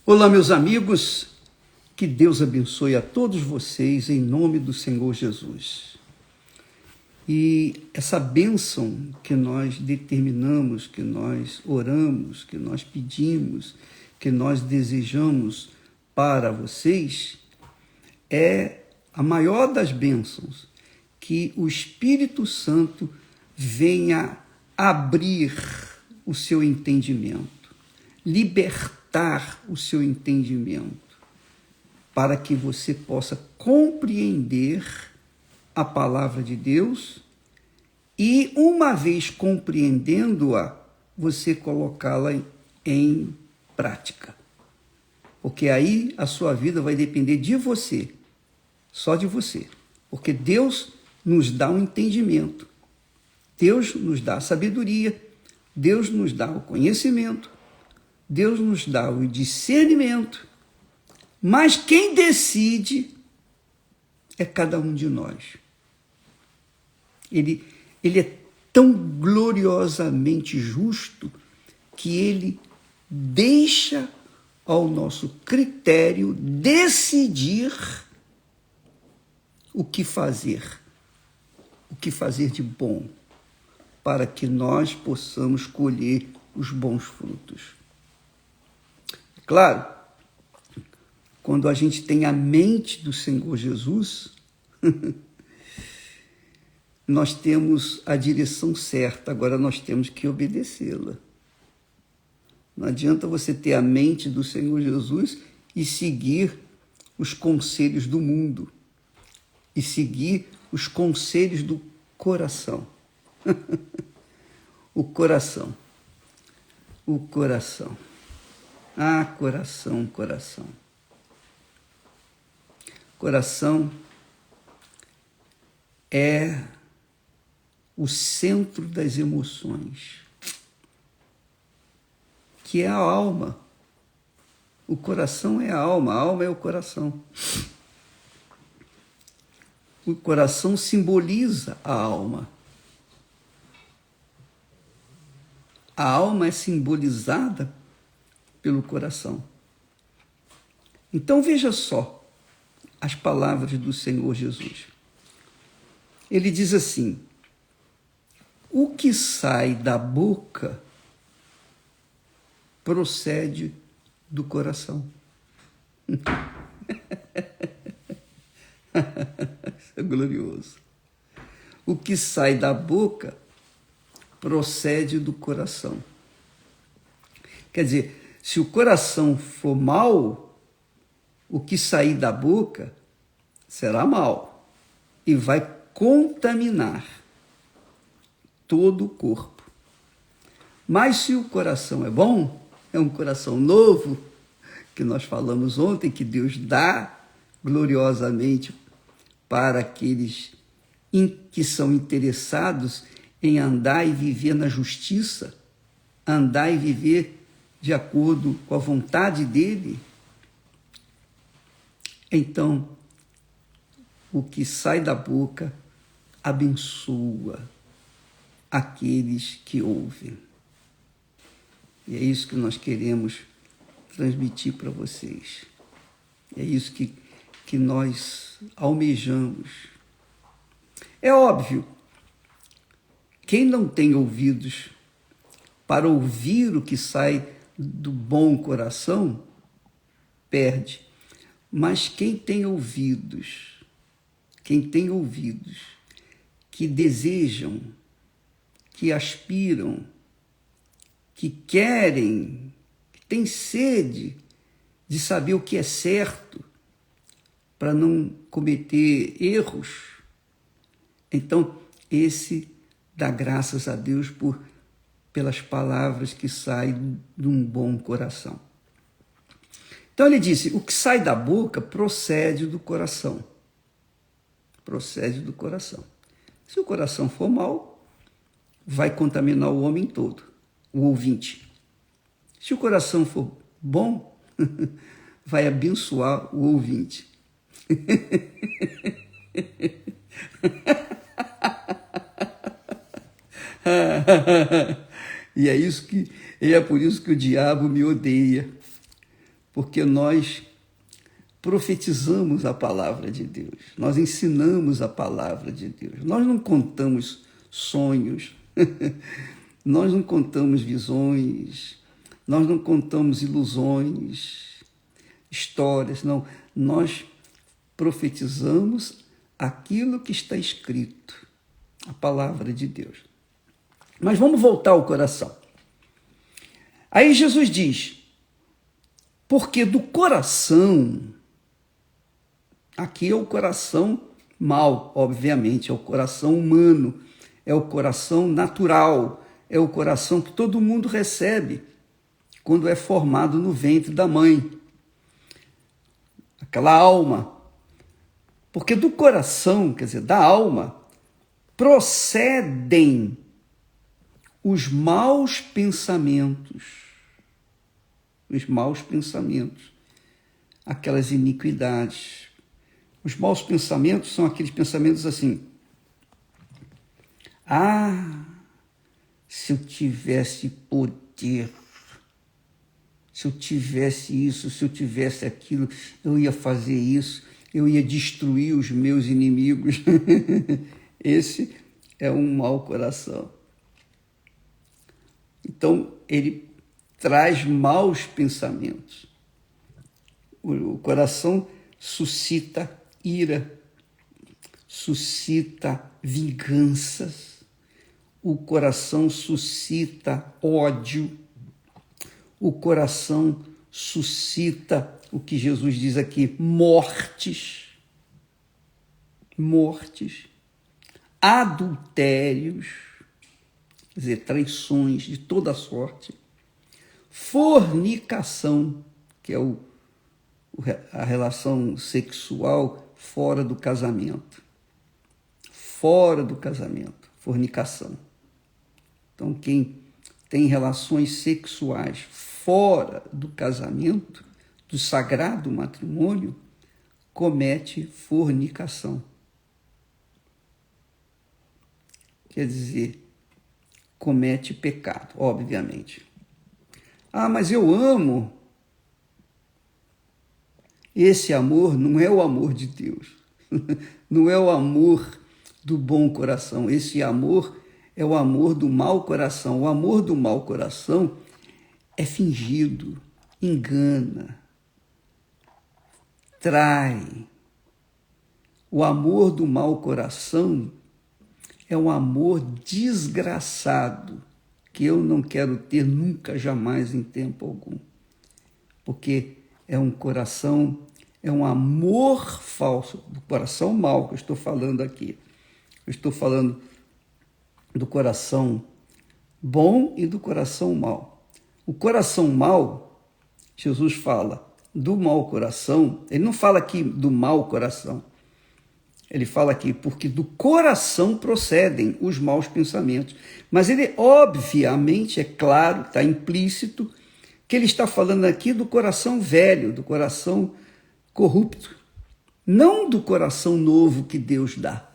Olá, meus amigos, que Deus abençoe a todos vocês em nome do Senhor Jesus. E essa bênção que nós determinamos, que nós oramos, que nós pedimos, que nós desejamos para vocês, é a maior das bênçãos, que o Espírito Santo venha abrir o seu entendimento, libertar o seu entendimento, para que você possa compreender a palavra de Deus e, uma vez compreendendo-a, você colocá-la em prática. Porque aí a sua vida vai depender de você, só de você. Porque Deus nos dá um entendimento, Deus nos dá a sabedoria, Deus nos dá o conhecimento, Deus nos dá o discernimento, mas quem decide é cada um de nós. Ele é tão gloriosamente justo que ele deixa ao nosso critério decidir o que fazer de bom, para que nós possamos colher os bons frutos. Claro, quando a gente tem a mente do Senhor Jesus, nós temos a direção certa, agora nós temos que obedecê-la. Não adianta você ter a mente do Senhor Jesus e seguir os conselhos do mundo, e seguir os conselhos do coração. O coração. Ah, coração. Coração é o centro das emoções, que é a alma. O coração é a alma é o coração. O coração simboliza a alma. A alma é simbolizada pelo coração. Então veja só as palavras do Senhor Jesus. Ele diz assim: o que sai da boca procede do coração. Isso é glorioso. O que sai da boca procede do coração. Quer dizer, se o coração for mau, o que sair da boca será mal e vai contaminar todo o corpo. Mas se o coração é bom, é um coração novo, que nós falamos ontem, que Deus dá gloriosamente para aqueles que são interessados em andar e viver na justiça, andar e viver de acordo com a vontade dele. Então, o que sai da boca abençoa aqueles que ouvem. E é isso que nós queremos transmitir para vocês. É isso que nós almejamos. É óbvio, quem não tem ouvidos para ouvir o que sai do bom coração, perde. Mas quem tem ouvidos que desejam, que aspiram, que querem, que têm sede de saber o que é certo, para não cometer erros, então esse dá graças a Deus pelas palavras que saem de um bom coração. Então ele disse, o que sai da boca procede do coração. Procede do coração. Se o coração for mau, vai contaminar o homem todo, o ouvinte. Se o coração for bom, vai abençoar o ouvinte. E é por isso que o diabo me odeia. porque nós profetizamos a palavra de Deus, nós ensinamos a palavra de Deus, nós não contamos sonhos, nós não contamos visões, nós não contamos ilusões, histórias, não, nós profetizamos aquilo que está escrito, a palavra de Deus. Mas vamos voltar ao coração. Aí Jesus diz, porque do coração, aqui é o coração mau, obviamente, é o coração humano, é o coração natural, é o coração que todo mundo recebe quando é formado no ventre da mãe. Aquela alma. Porque do coração, quer dizer, da alma, procedem os maus pensamentos. Os maus pensamentos. Aquelas iniquidades. Os maus pensamentos são aqueles pensamentos assim. Ah, se eu tivesse poder, se eu tivesse isso, se eu tivesse aquilo, eu ia fazer isso, eu ia destruir os meus inimigos. Esse é um mau coração. Então, ele traz maus pensamentos. O coração suscita ira, suscita vinganças, o coração suscita ódio, o coração suscita o que Jesus diz aqui, mortes, adultérios, quer dizer, traições de toda sorte, fornicação, que é a relação sexual fora do casamento. Fora do casamento, fornicação. Então, quem tem relações sexuais fora do casamento, do sagrado matrimônio, comete fornicação. Quer dizer, comete pecado, obviamente. Ah, mas eu amo. Esse amor não é o amor de Deus. Não é o amor do bom coração. Esse amor é o amor do mau coração. O amor do mau coração é fingido, engana, trai. O amor do mau coração é um amor desgraçado, que eu não quero ter nunca, jamais, em tempo algum. Porque é um coração, é um amor falso, do coração mau que eu estou falando aqui. Eu estou falando do coração bom e do coração mau. O coração mau, Jesus fala do mau coração, ele não fala aqui do mau coração, ele fala aqui porque do coração procedem os maus pensamentos. Mas ele, obviamente, é claro, está implícito, que ele está falando aqui do coração velho, do coração corrupto, não do coração novo que Deus dá.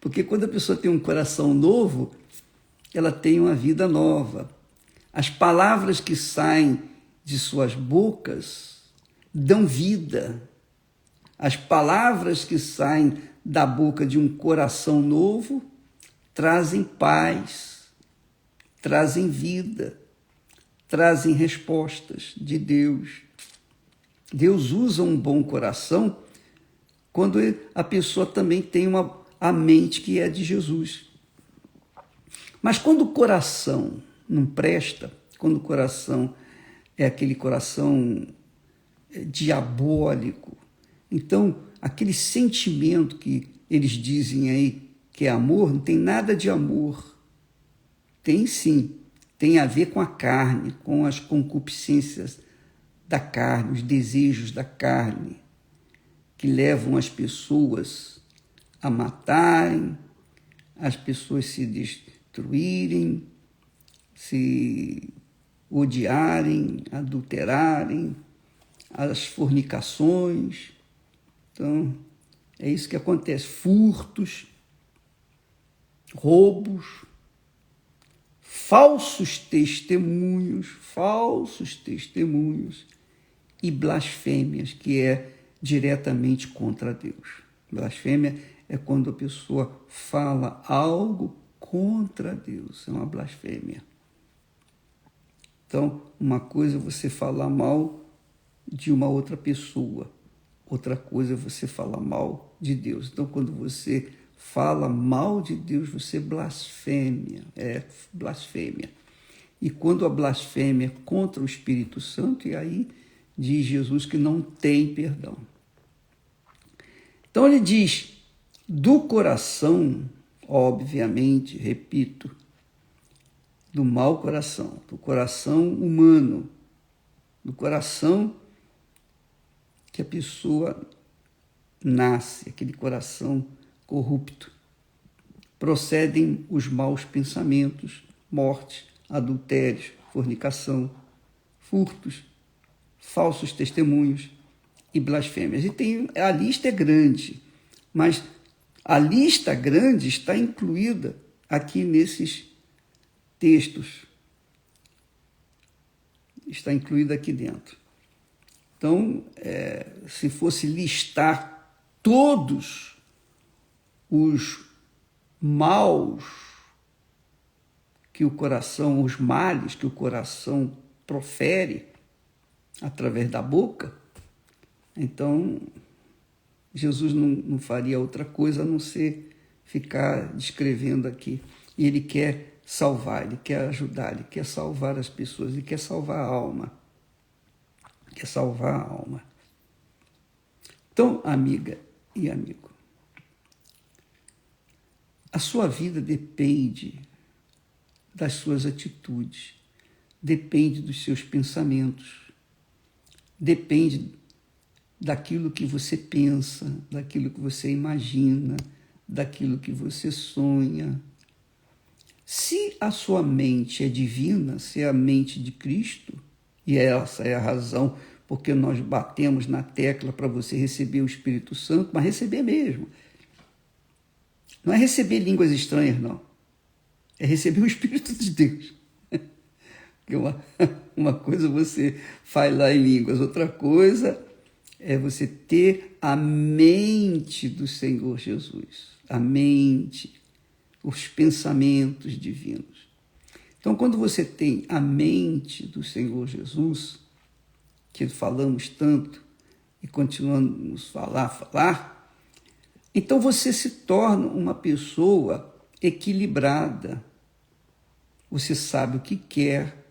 Porque quando a pessoa tem um coração novo, ela tem uma vida nova. As palavras que saem de suas bocas dão vida. As palavras que saem da boca de um coração novo trazem paz, trazem vida, trazem respostas de Deus. Deus usa um bom coração quando a pessoa também tem a mente que é de Jesus. Mas quando o coração não presta, quando o coração é aquele coração diabólico, então aquele sentimento que eles dizem aí que é amor, não tem nada de amor. Tem sim, tem a ver com a carne, com as concupiscências da carne, os desejos da carne, que levam as pessoas a matarem, as pessoas se destruírem, se odiarem, adulterarem, as fornicações. Então, é isso que acontece. Furtos, roubos, falsos testemunhos, e blasfêmias, que é diretamente contra Deus. Blasfêmia é quando a pessoa fala algo contra Deus, é uma blasfêmia. Então, uma coisa é você falar mal de uma outra pessoa, outra coisa é você falar mal de Deus. Então, quando você fala mal de Deus, você blasfêmia, é blasfêmia. E quando a blasfêmia é contra o Espírito Santo, e aí diz Jesus que não tem perdão. Então ele diz, do coração, obviamente, repito, do mau coração, do coração humano, do coração que a pessoa nasce, aquele coração corrupto, procedem os maus pensamentos, morte, adultérios, fornicação, furtos, falsos testemunhos e blasfêmias. E a lista é grande, mas a lista grande está incluída aqui nesses textos. Está incluída aqui dentro. Então, se fosse listar todos os maus que o coração, os males que o coração profere através da boca, então Jesus não faria outra coisa a não ser ficar descrevendo aqui. E ele quer salvar, ele quer ajudar, ele quer salvar as pessoas, ele quer salvar a alma. Quer salvar a alma. Então, amiga e amigo, a sua vida depende das suas atitudes, depende dos seus pensamentos, depende daquilo que você pensa, daquilo que você imagina, daquilo que você sonha. Se a sua mente é divina, se é a mente de Cristo, e essa é a razão porque nós batemos na tecla para você receber o Espírito Santo, mas receber mesmo. Não é receber línguas estranhas, não. É receber o Espírito de Deus. Uma coisa você faz lá em línguas, outra coisa é você ter a mente do Senhor Jesus, a mente, os pensamentos divinos. Então, quando você tem a mente do Senhor Jesus, que falamos tanto e continuamos a falar, então você se torna uma pessoa equilibrada. Você sabe o que quer,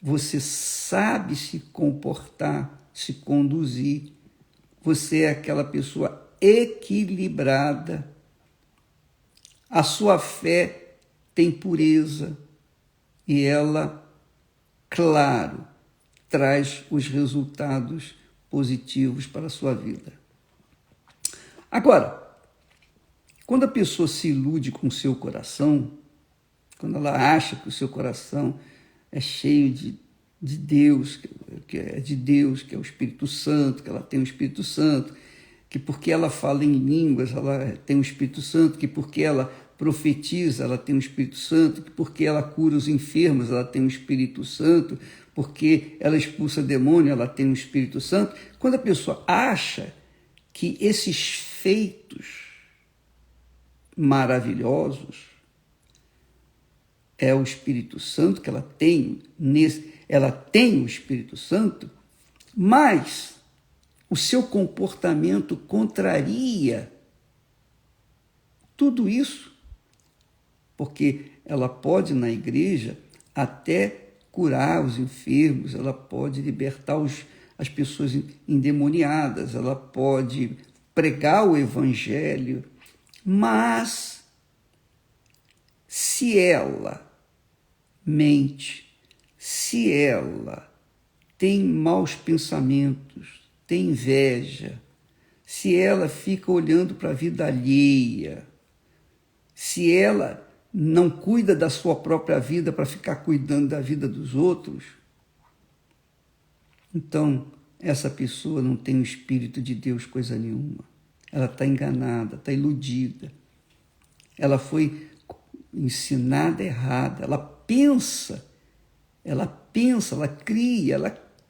você sabe se comportar, se conduzir, você é aquela pessoa equilibrada, a sua fé tem pureza e ela, claro, traz os resultados positivos para a sua vida. Agora, quando a pessoa se ilude com o seu coração, quando ela acha que o seu coração é cheio de Deus, que é de Deus, que é o Espírito Santo, que ela tem o Espírito Santo, que porque ela fala em línguas, ela tem o Espírito Santo, que porque ela profetiza, ela tem o Espírito Santo, que porque ela cura os enfermos, ela tem o Espírito Santo, porque ela expulsa demônio, ela tem o Espírito Santo. Quando a pessoa acha que esses feitos maravilhosos é o Espírito Santo, que ela tem o Espírito Santo, mas o seu comportamento contraria tudo isso, porque ela pode, na igreja, até curar os enfermos, ela pode libertar as pessoas endemoniadas, ela pode pregar o evangelho, mas se ela mente, se ela tem maus pensamentos, tem inveja, se ela fica olhando para a vida alheia, se ela não cuida da sua própria vida para ficar cuidando da vida dos outros, então essa pessoa não tem o Espírito de Deus coisa nenhuma. Ela está enganada, está iludida. Ela foi ensinada errada. Ela pensa, ela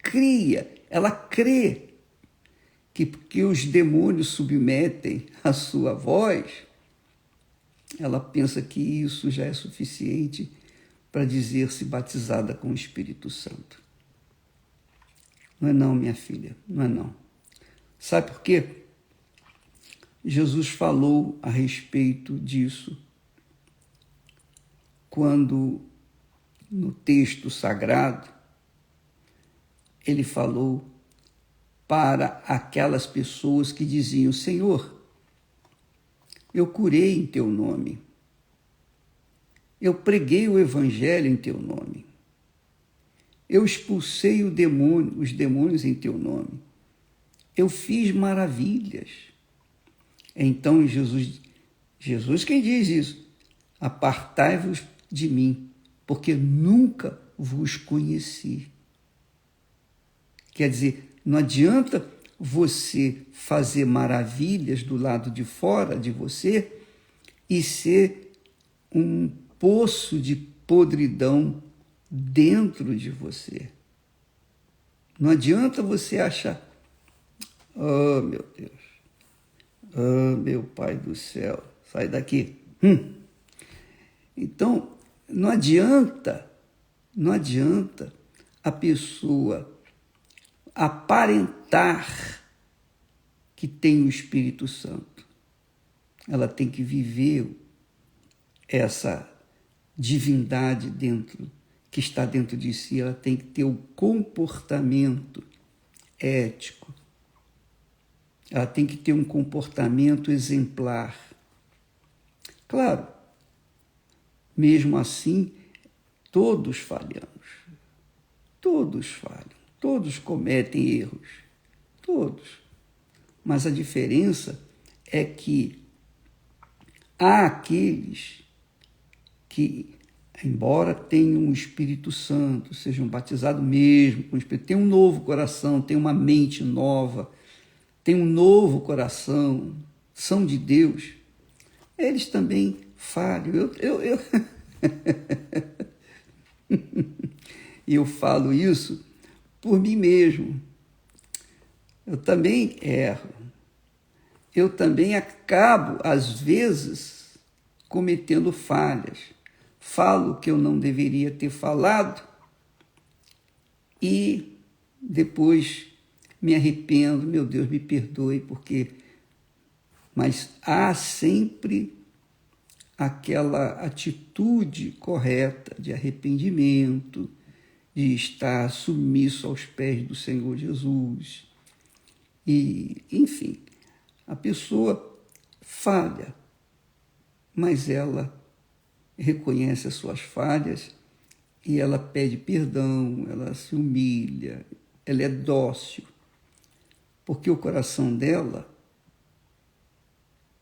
cria ela crê que porque os demônios submetem a sua voz, ela pensa que isso já é suficiente para dizer-se batizada com o Espírito Santo. Não é não, minha filha, não é não. Sabe por quê? Jesus falou a respeito disso quando, no texto sagrado, ele falou para aquelas pessoas que diziam: Senhor, eu curei em teu nome, eu preguei o evangelho em teu nome, eu expulsei os demônios em teu nome, eu fiz maravilhas. Então Jesus quem diz isso: apartai-vos de mim, porque nunca vos conheci. Quer dizer, não adianta você fazer maravilhas do lado de fora de você e ser um poço de podridão dentro de você. Não adianta você achar, oh meu Deus, oh meu Pai do céu, sai daqui. Então, não adianta a pessoa aparentar que tem o Espírito Santo. Ela tem que viver essa divindade que está dentro de si. Ela tem que ter o comportamento ético. Ela tem que ter um comportamento exemplar. Claro, mesmo assim, todos falhamos. Todos falham. Todos cometem erros. Todos. Mas a diferença é que há aqueles que, embora tenham o Espírito Santo, sejam batizados mesmo com o Espírito, têm um novo coração, têm uma mente nova, têm um novo coração, são de Deus, eles também falham. Eu falo isso por mim mesmo. Eu também erro. Eu também acabo, às vezes, cometendo falhas. Falo o que eu não deveria ter falado e depois me arrependo. Meu Deus, me perdoe, porque... Mas há sempre aquela atitude correta de arrependimento, de estar submisso aos pés do Senhor Jesus. E, enfim, a pessoa falha, mas ela reconhece as suas falhas e ela pede perdão, ela se humilha, ela é dócil, porque o coração dela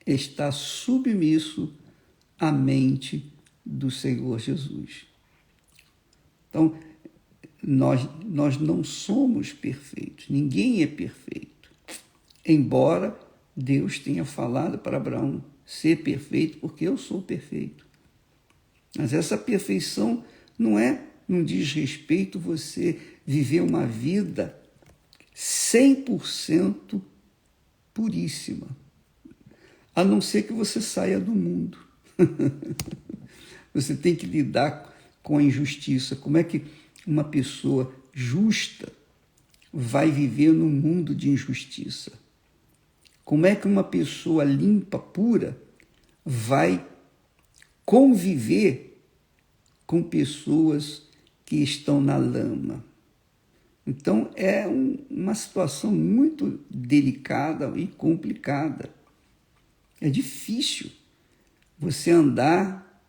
está submisso à mente do Senhor Jesus. Então, nós não somos perfeitos, ninguém é perfeito. Embora Deus tenha falado para Abraão ser perfeito, porque eu sou perfeito. Mas essa perfeição não diz respeito você viver uma vida 100% puríssima, a não ser que você saia do mundo. Você tem que lidar com a injustiça. Como é que uma pessoa justa vai viver num mundo de injustiça? Como é que uma pessoa limpa, pura, vai conviver com pessoas que estão na lama? Então, é uma situação muito delicada e complicada. É difícil você andar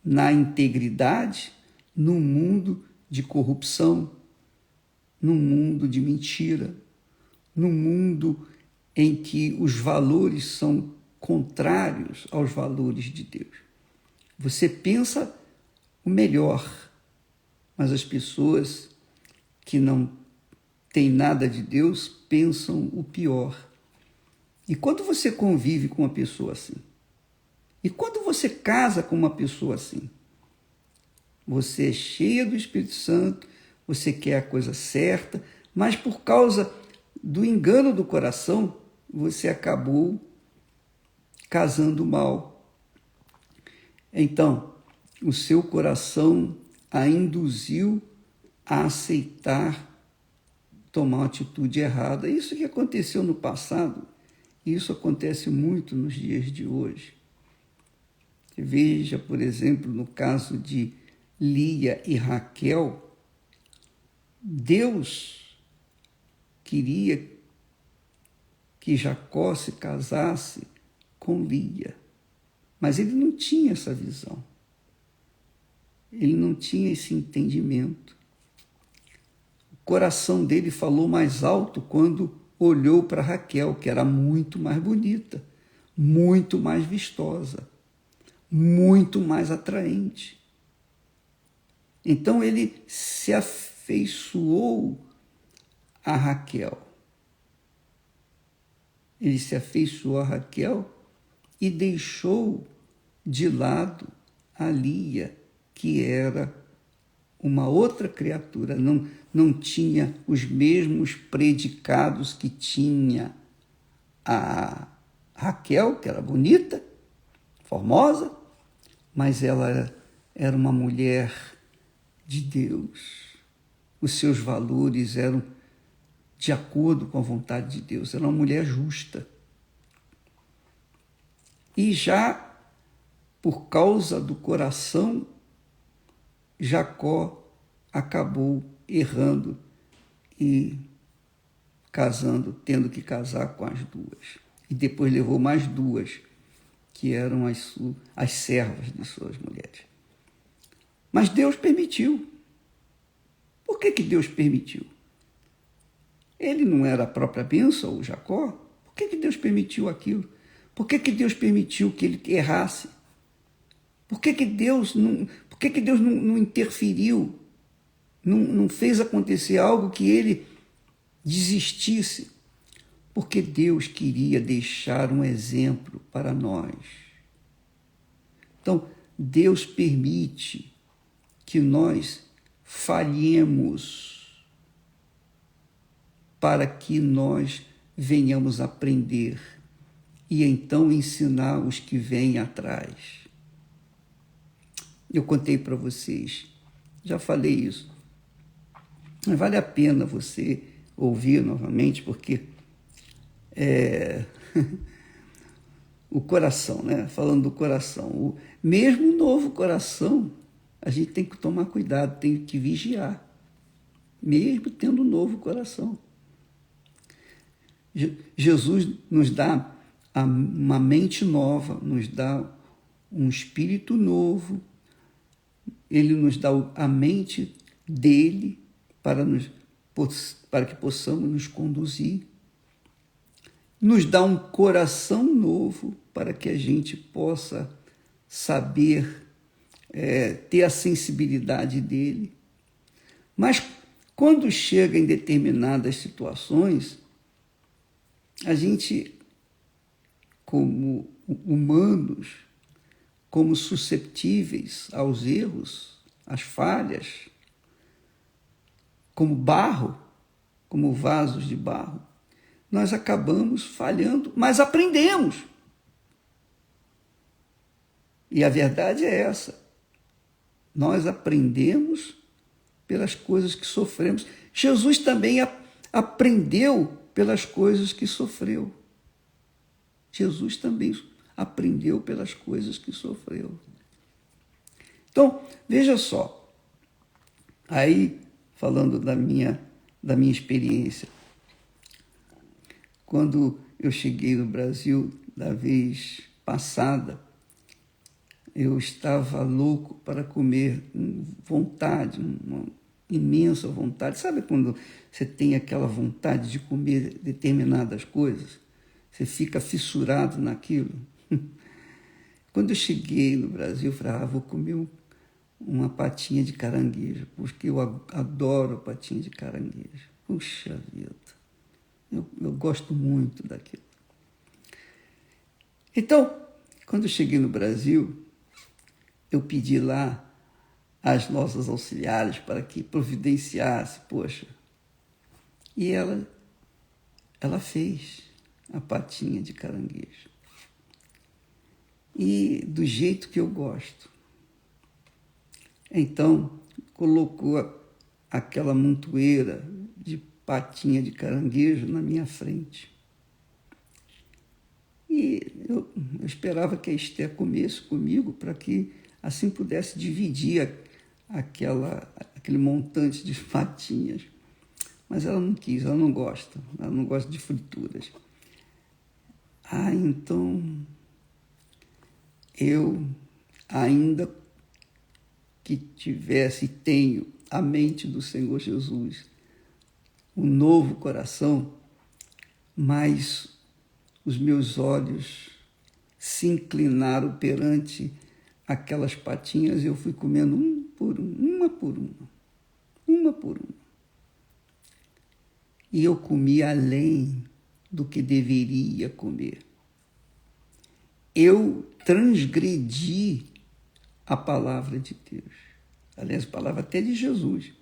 na integridade num mundo de corrupção, num mundo de mentira, num mundo em que os valores são contrários aos valores de Deus. Você pensa o melhor, mas as pessoas que não têm nada de Deus pensam o pior. E quando você convive com uma pessoa assim, e quando você casa com uma pessoa assim, você é cheia do Espírito Santo, você quer a coisa certa, mas por causa do engano do coração, você acabou casando mal. Então, o seu coração a induziu a aceitar tomar uma atitude errada. Isso que aconteceu no passado, e isso acontece muito nos dias de hoje. Veja, por exemplo, no caso de Lia e Raquel, Deus queria que Jacó se casasse com Lia, mas ele não tinha essa visão. Ele não tinha esse entendimento. O coração dele falou mais alto quando olhou para Raquel, que era muito mais bonita, muito mais vistosa, muito mais atraente. Então ele se afeiçoou a Raquel. Ele se afeiçoou a Raquel e deixou de lado a Lia, que era uma outra criatura, não tinha os mesmos predicados que tinha a Raquel, que era bonita, formosa, mas ela era uma mulher de Deus. Os seus valores eram de acordo com a vontade de Deus. Era uma mulher justa. E já por causa do coração, Jacó acabou errando e casando, tendo que casar com as duas. E depois levou mais duas, que eram as servas de suas mulheres. Mas Deus permitiu. Por que Deus permitiu? Ele não era a própria bênção, o Jacó? Por que Deus permitiu aquilo? Por que Deus permitiu que ele errasse? Por que Deus não interferiu? Não fez acontecer algo que ele desistisse? Porque Deus queria deixar um exemplo para nós. Então, Deus permite que nós falhemos para que nós venhamos aprender e então ensinar os que vêm atrás. Eu contei para vocês, já falei isso, mas vale a pena você ouvir novamente, porque o coração, né? Falando do coração, mesmo o novo coração, a gente tem que tomar cuidado, tem que vigiar, mesmo tendo um novo coração. Jesus nos dá uma mente nova, nos dá um espírito novo, ele nos dá a mente dele para que possamos nos conduzir, nos dá um coração novo para que a gente possa saber ter a sensibilidade dele. Mas quando chega em determinadas situações, a gente, como humanos, como susceptíveis aos erros, às falhas, como barro, como vasos de barro, nós acabamos falhando, mas aprendemos. E a verdade é essa. Nós aprendemos pelas coisas que sofremos. Jesus também aprendeu pelas coisas que sofreu. Jesus também aprendeu pelas coisas que sofreu. Então, veja só, aí falando da minha experiência, quando eu cheguei no Brasil da vez passada, eu estava louco para comer, vontade, uma imensa vontade. Sabe quando você tem aquela vontade de comer determinadas coisas? Você fica fissurado naquilo. Quando eu cheguei no Brasil, eu falei, vou comer uma patinha de caranguejo, porque eu adoro patinha de caranguejo. Puxa vida, eu gosto muito daquilo. Então, quando eu cheguei no Brasil, eu pedi lá às nossas auxiliares para que providenciasse, poxa, E ela fez a patinha de caranguejo. E do jeito que eu gosto. Então, colocou aquela montoeira de patinha de caranguejo na minha frente. E eu esperava que a Esther comesse comigo para que assim pudesse dividir aquele montante de patinhas. Mas ela não quis, ela não gosta de frituras. Então, eu ainda que tivesse e tenho a mente do Senhor Jesus, um novo coração, mas os meus olhos se inclinaram perante aquelas patinhas e eu fui comendo uma por uma. E eu comi além do que deveria comer. Eu transgredi a palavra de Deus. Aliás, a palavra até de Jesus,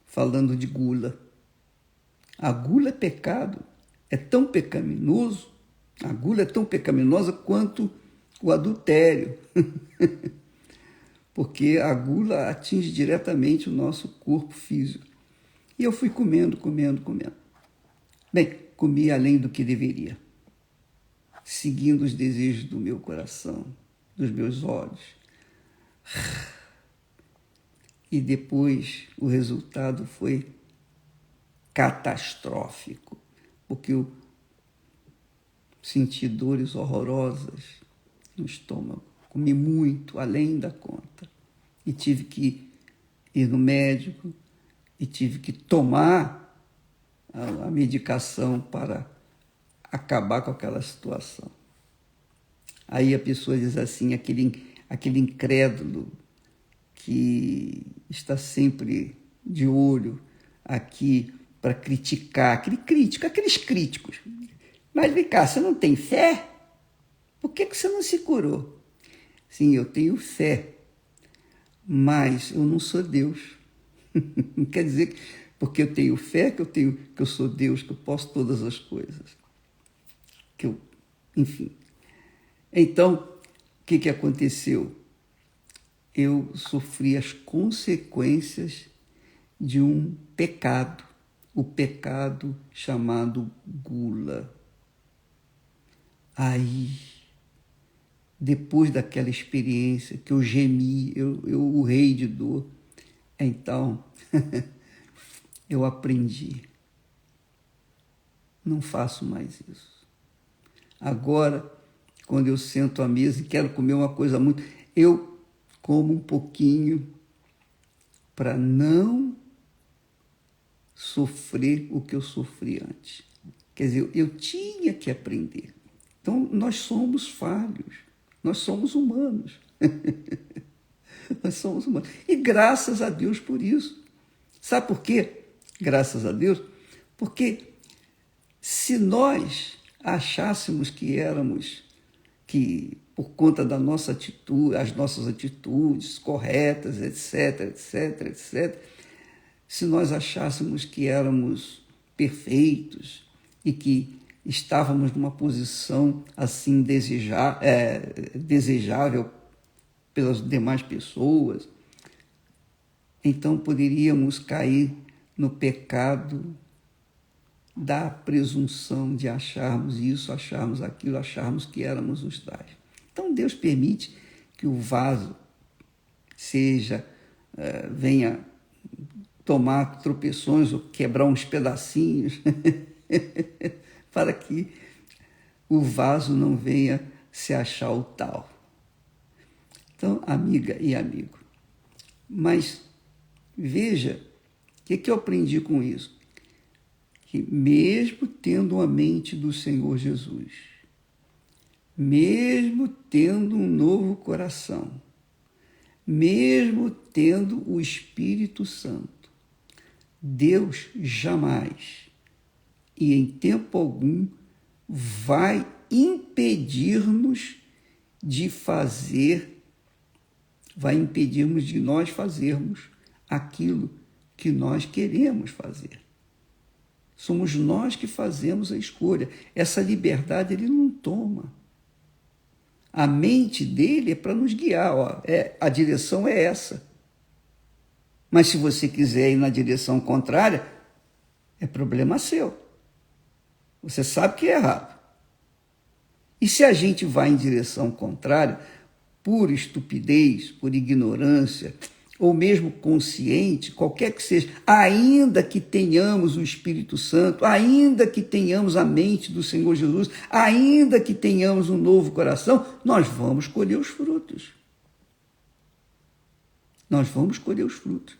falando de gula. A gula é pecado, é tão pecaminoso, a gula é tão pecaminosa quanto o adultério, porque a gula atinge diretamente o nosso corpo físico. E eu fui comendo. Bem, comi além do que deveria, seguindo os desejos do meu coração, dos meus olhos. E depois o resultado foi catastrófico, porque eu senti dores horrorosas no estômago, comi muito, além da conta, e tive que ir no médico e tive que tomar a medicação para acabar com aquela situação. Aí a pessoa diz assim, aquele incrédulo que está sempre de olho aqui para criticar, aqueles críticos. Mas vem cá, você não tem fé? Por que você não se curou? Sim, eu tenho fé, mas eu não sou Deus. Não quer dizer que porque eu tenho fé que eu sou Deus, que eu posso todas as coisas. Enfim. Então, o que aconteceu? Eu sofri as consequências de um pecado, o pecado chamado gula. Aí, depois daquela experiência que eu gemi, eu urrei de dor, então eu aprendi. Não faço mais isso. Agora, quando eu sento à mesa e quero comer uma coisa muito, eu como um pouquinho para não sofrer o que eu sofri antes. Quer dizer, eu tinha que aprender. Então, nós somos falhos, nós somos humanos. Nós somos humanos. E graças a Deus por isso. Sabe por quê? Graças a Deus. Porque se nós achássemos que por conta da nossa atitude, as nossas atitudes corretas, etc., se nós achássemos que éramos perfeitos e que estávamos numa posição assim desejável pelas demais pessoas, então poderíamos cair no pecado da presunção de acharmos isso, acharmos aquilo, acharmos que éramos os tais. Então Deus permite que o vaso venha tomar tropeções ou quebrar uns pedacinhos para que o vaso não venha se achar o tal. Então, amiga e amigo, mas veja, o que eu aprendi com isso? Que mesmo tendo a mente do Senhor Jesus, mesmo tendo um novo coração, mesmo tendo o Espírito Santo, Deus jamais e em tempo algum vai impedir-nos de nós fazermos aquilo que nós queremos fazer. Somos nós que fazemos a escolha. Essa liberdade ele não toma. A mente dele é para nos guiar. Ó, a direção é essa. Mas se você quiser ir na direção contrária, é problema seu. Você sabe que é errado. E se a gente vai em direção contrária, por estupidez, por ignorância, ou mesmo consciente, qualquer que seja, ainda que tenhamos o Espírito Santo, ainda que tenhamos a mente do Senhor Jesus, ainda que tenhamos um novo coração, nós vamos colher os frutos. Nós vamos colher os frutos.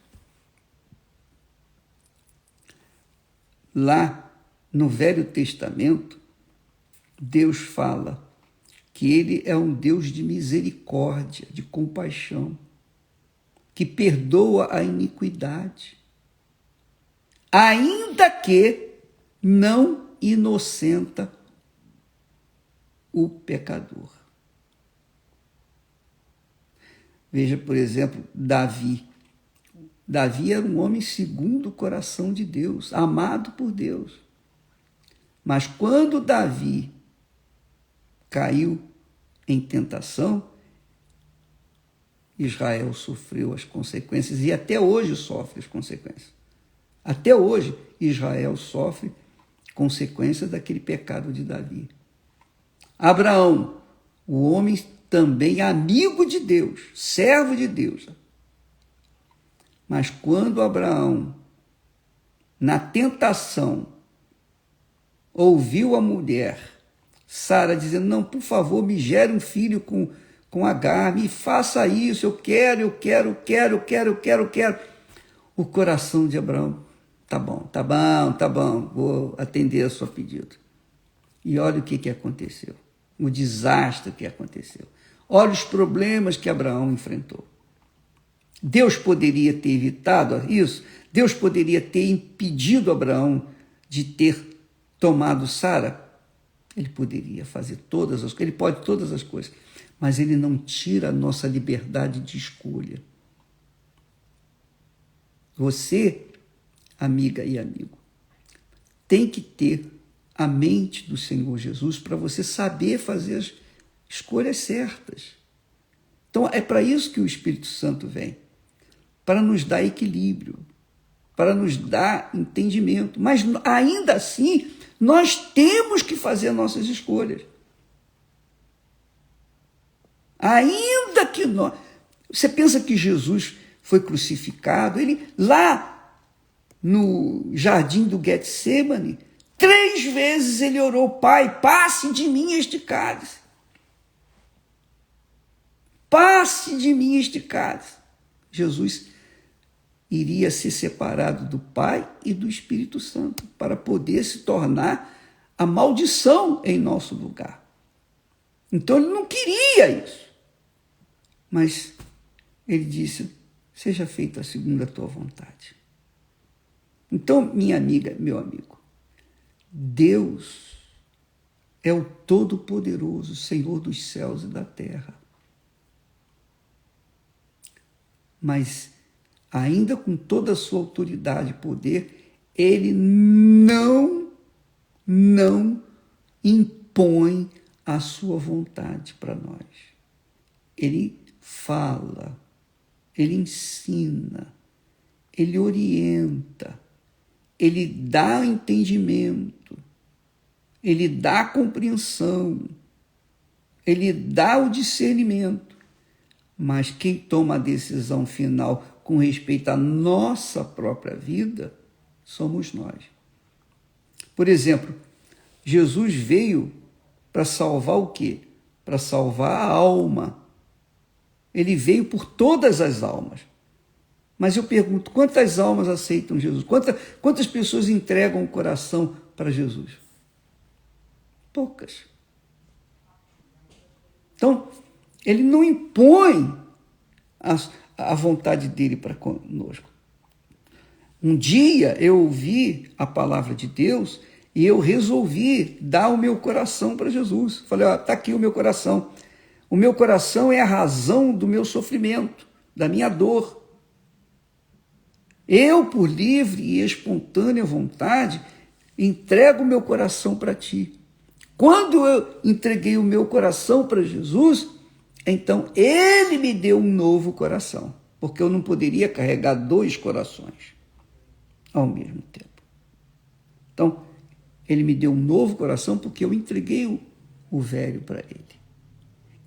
Lá no Velho Testamento, Deus fala que Ele é um Deus de misericórdia, de compaixão, que perdoa a iniquidade, ainda que não inocenta o pecador. Veja, por exemplo, Davi. Davi era um homem segundo o coração de Deus, amado por Deus. Mas quando Davi caiu em tentação, Israel sofreu as consequências e até hoje sofre as consequências. Até hoje, Israel sofre consequências daquele pecado de Davi. Abraão, o homem também amigo de Deus, servo de Deus. Mas quando Abraão, na tentação, ouviu a mulher, Sara, dizendo, não, por favor, me gere um filho com Agar, me faça isso, eu quero. O coração de Abraão, tá bom, vou atender a seu pedido. E olha o que aconteceu, o desastre que aconteceu. Olha os problemas que Abraão enfrentou. Deus poderia ter evitado isso, Deus poderia ter impedido Abraão de ter tomado Sara. Ele poderia fazer todas as coisas, ele pode todas as coisas, mas ele não tira a nossa liberdade de escolha. Você, amiga e amigo, tem que ter a mente do Senhor Jesus para você saber fazer as escolhas certas. Então, é para isso que o Espírito Santo vem, para nos dar equilíbrio, para nos dar entendimento. Mas, ainda assim, nós temos que fazer nossas escolhas. Ainda que nós... Você pensa que Jesus foi crucificado? Ele, lá no jardim do Getsemane, 3 vezes ele orou, Pai, passe de mim este cálice. Passe de mim este cálice. Jesus iria ser separado do Pai e do Espírito Santo para poder se tornar a maldição em nosso lugar. Então ele não queria isso. Mas ele disse, seja feita segundo a tua vontade. Então, minha amiga, meu amigo, Deus é o Todo-Poderoso, Senhor dos céus e da terra. Mas, ainda com toda a sua autoridade e poder, ele não impõe a sua vontade para nós. Ele fala, ele ensina, ele orienta, ele dá entendimento, ele dá compreensão, ele dá o discernimento. Mas quem toma a decisão final com respeito à nossa própria vida somos nós. Por exemplo, Jesus veio para salvar o quê? Para salvar a alma. Ele veio por todas as almas. Mas eu pergunto, quantas almas aceitam Jesus? Quantas pessoas entregam o coração para Jesus? Poucas. Então, ele não impõe a vontade dele para conosco. Um dia eu ouvi a palavra de Deus e eu resolvi dar o meu coração para Jesus. Falei, está aqui o meu coração. O meu coração é a razão do meu sofrimento, da minha dor. Eu, por livre e espontânea vontade, entrego o meu coração para ti. Quando eu entreguei o meu coração para Jesus, então ele me deu um novo coração, porque eu não poderia carregar dois corações ao mesmo tempo. Então, ele me deu um novo coração porque eu entreguei o velho para ele.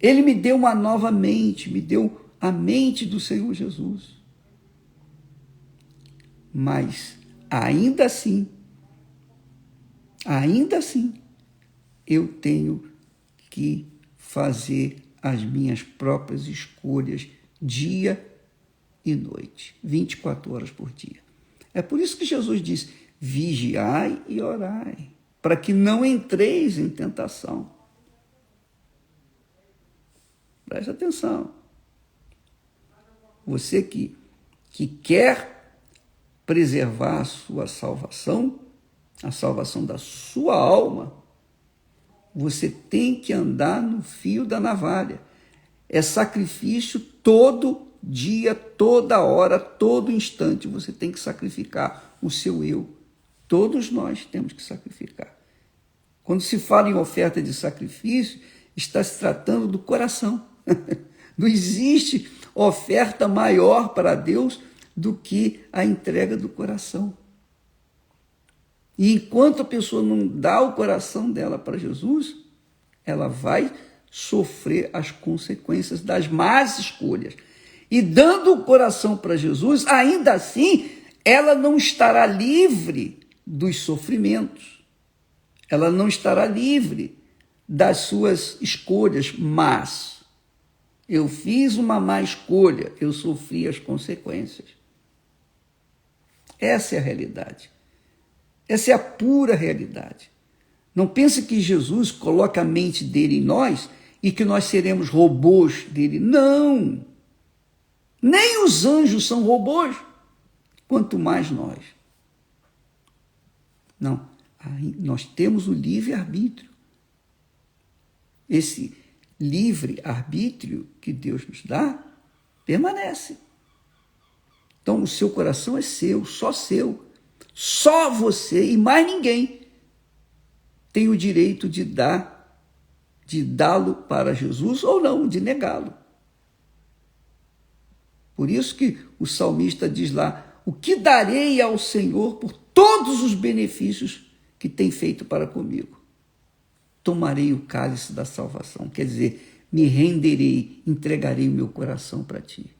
Ele me deu uma nova mente, me deu a mente do Senhor Jesus. Mas, ainda assim, eu tenho que fazer as minhas próprias escolhas dia e noite, 24 horas por dia. É por isso que Jesus disse: vigiai e orai, para que não entreis em tentação. Preste atenção. Você que quer preservar a sua salvação, a salvação da sua alma, você tem que andar no fio da navalha. É sacrifício todo dia, toda hora, todo instante. Você tem que sacrificar o seu eu. Todos nós temos que sacrificar. Quando se fala em oferta de sacrifício, está se tratando do coração. Não existe oferta maior para Deus do que a entrega do coração. E enquanto a pessoa não dá o coração dela para Jesus, ela vai sofrer as consequências das más escolhas. E dando o coração para Jesus, ainda assim, ela não estará livre dos sofrimentos. Ela não estará livre das suas escolhas más. Eu fiz uma má escolha, eu sofri as consequências. Essa é a realidade. Essa é a pura realidade. Não pense que Jesus coloca a mente dele em nós e que nós seremos robôs dele. Não! Nem os anjos são robôs, quanto mais nós. Não, nós temos o livre-arbítrio. Esse livre-arbítrio que Deus nos dá permanece. Então, o seu coração é seu. Só você e mais ninguém tem o direito de dá-lo para Jesus ou não, de negá-lo. Por isso que o salmista diz lá: o que darei ao Senhor por todos os benefícios que tem feito para comigo? Tomarei o cálice da salvação, quer dizer, me renderei, entregarei o meu coração para ti.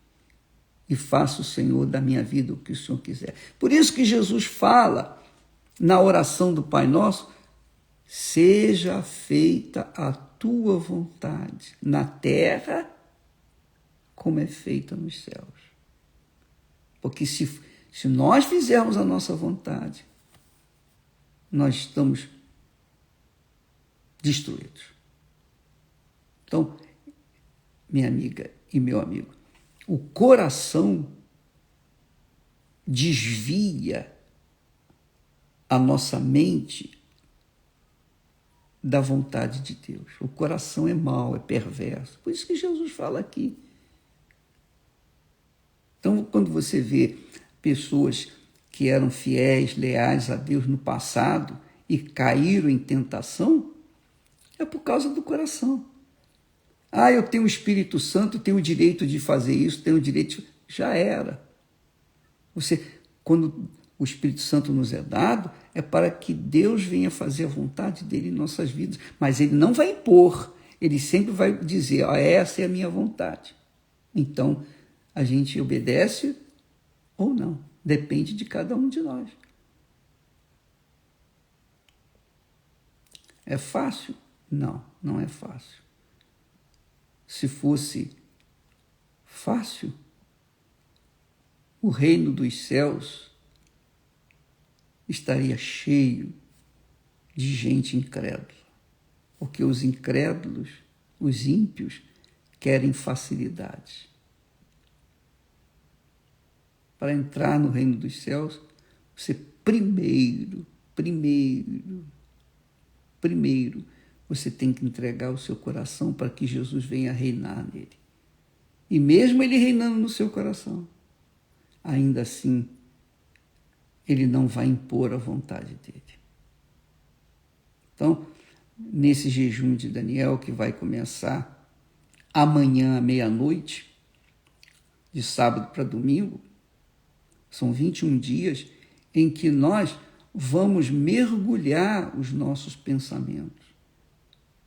E faça o Senhor da minha vida o que o Senhor quiser. Por isso que Jesus fala na oração do Pai Nosso: seja feita a tua vontade, na terra como é feita nos céus. Porque se nós fizermos a nossa vontade, nós estamos destruídos. Então, minha amiga e meu amigo, o coração desvia a nossa mente da vontade de Deus. O coração é mau, é perverso. Por isso que Jesus fala aqui. Então, quando você vê pessoas que eram fiéis, leais a Deus no passado e caíram em tentação, é por causa do coração. Eu tenho o Espírito Santo, tenho o direito de fazer isso, tenho o direito... Já era. Quando o Espírito Santo nos é dado, é para que Deus venha fazer a vontade dele em nossas vidas. Mas ele não vai impor, ele sempre vai dizer: essa é a minha vontade. Então, a gente obedece ou não. Depende de cada um de nós. É fácil? Não, não é fácil. Se fosse fácil, o reino dos céus estaria cheio de gente incrédula. Porque os incrédulos, os ímpios, querem facilidades. Para entrar no reino dos céus, você primeiro, você tem que entregar o seu coração para que Jesus venha reinar nele. E mesmo ele reinando no seu coração, ainda assim, ele não vai impor a vontade dele. Então, nesse jejum de Daniel, que vai começar amanhã à meia-noite, de sábado para domingo, são 21 dias em que nós vamos mergulhar os nossos pensamentos,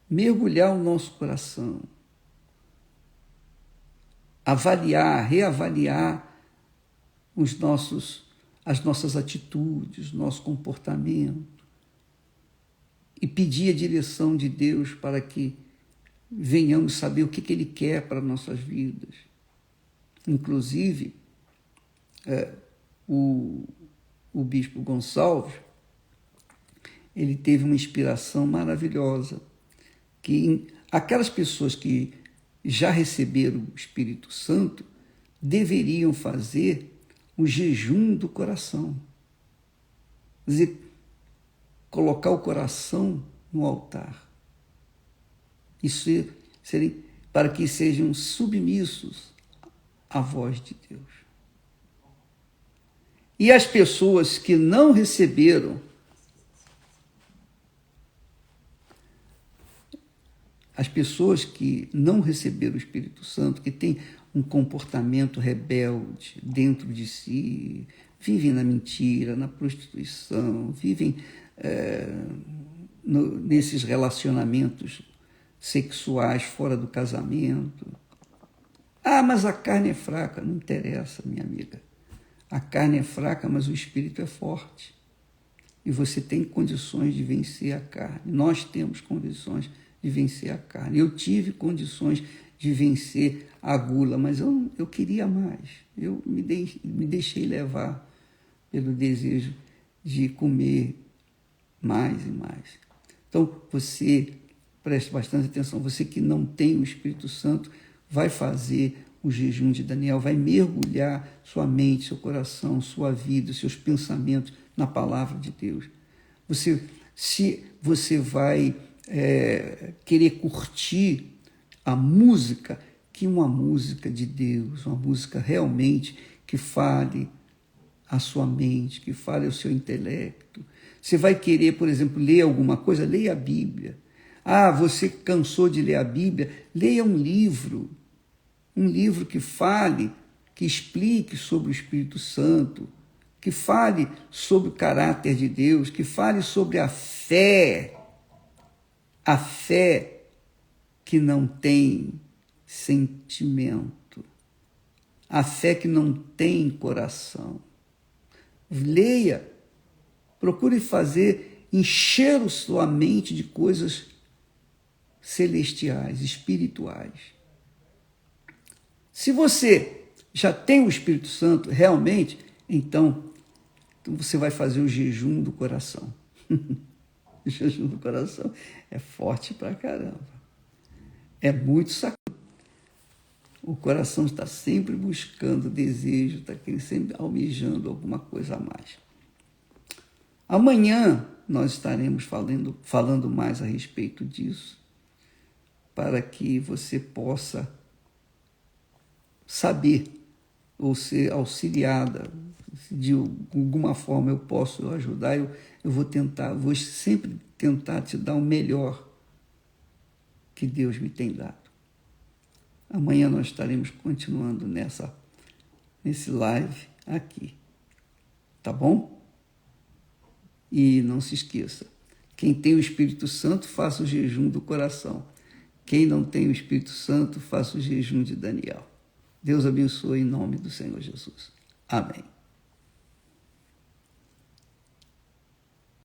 mergulhar o nosso coração, avaliar, reavaliar as nossas atitudes, nosso comportamento e pedir a direção de Deus para que venhamos saber o que Ele quer para nossas vidas. Inclusive, o bispo Gonçalves, ele teve uma inspiração maravilhosa, que aquelas pessoas que já receberam o Espírito Santo deveriam fazer o jejum do coração. Quer dizer, colocar o coração no altar. Isso seria para que sejam submissos à voz de Deus. E as pessoas que não receberam, o Espírito Santo, que têm um comportamento rebelde dentro de si, vivem na mentira, na prostituição, vivem nesses relacionamentos sexuais fora do casamento. Ah, mas a carne é fraca. Não interessa, minha amiga. A carne é fraca, mas o espírito é forte. E você tem condições de vencer a carne. Nós temos condições de vencer a carne. Eu tive condições de vencer a gula, mas eu queria mais. Eu me deixei levar pelo desejo de comer mais e mais. Então, você, preste bastante atenção, você que não tem o Espírito Santo, vai fazer o jejum de Daniel, vai mergulhar sua mente, seu coração, sua vida, seus pensamentos na palavra de Deus. Você vai querer curtir a música, que uma música de Deus, uma música realmente que fale a sua mente, que fale ao seu intelecto. Você vai querer, por exemplo, ler alguma coisa, leia a Bíblia. Ah, você cansou de ler a Bíblia? Leia um livro que fale, que explique sobre o Espírito Santo, que fale sobre o caráter de Deus, que fale sobre a fé que não tem sentimento, a fé que não tem coração. Leia, procure encher a sua mente de coisas celestiais, espirituais. Se você já tem o Espírito Santo realmente, então você vai fazer o jejum do coração. O jejum do coração é forte pra caramba. É muito sacudo. O coração está sempre buscando desejo, está sempre almejando alguma coisa a mais. Amanhã nós estaremos falando mais a respeito disso, para que você possa saber ou ser auxiliada. De alguma forma eu posso ajudar, eu vou sempre tentar te dar o melhor que Deus me tem dado. Amanhã nós estaremos continuando nesse live aqui, tá bom? E não se esqueça, quem tem o Espírito Santo, faça o jejum do coração. Quem não tem o Espírito Santo, faça o jejum de Daniel. Deus abençoe em nome do Senhor Jesus. Amém.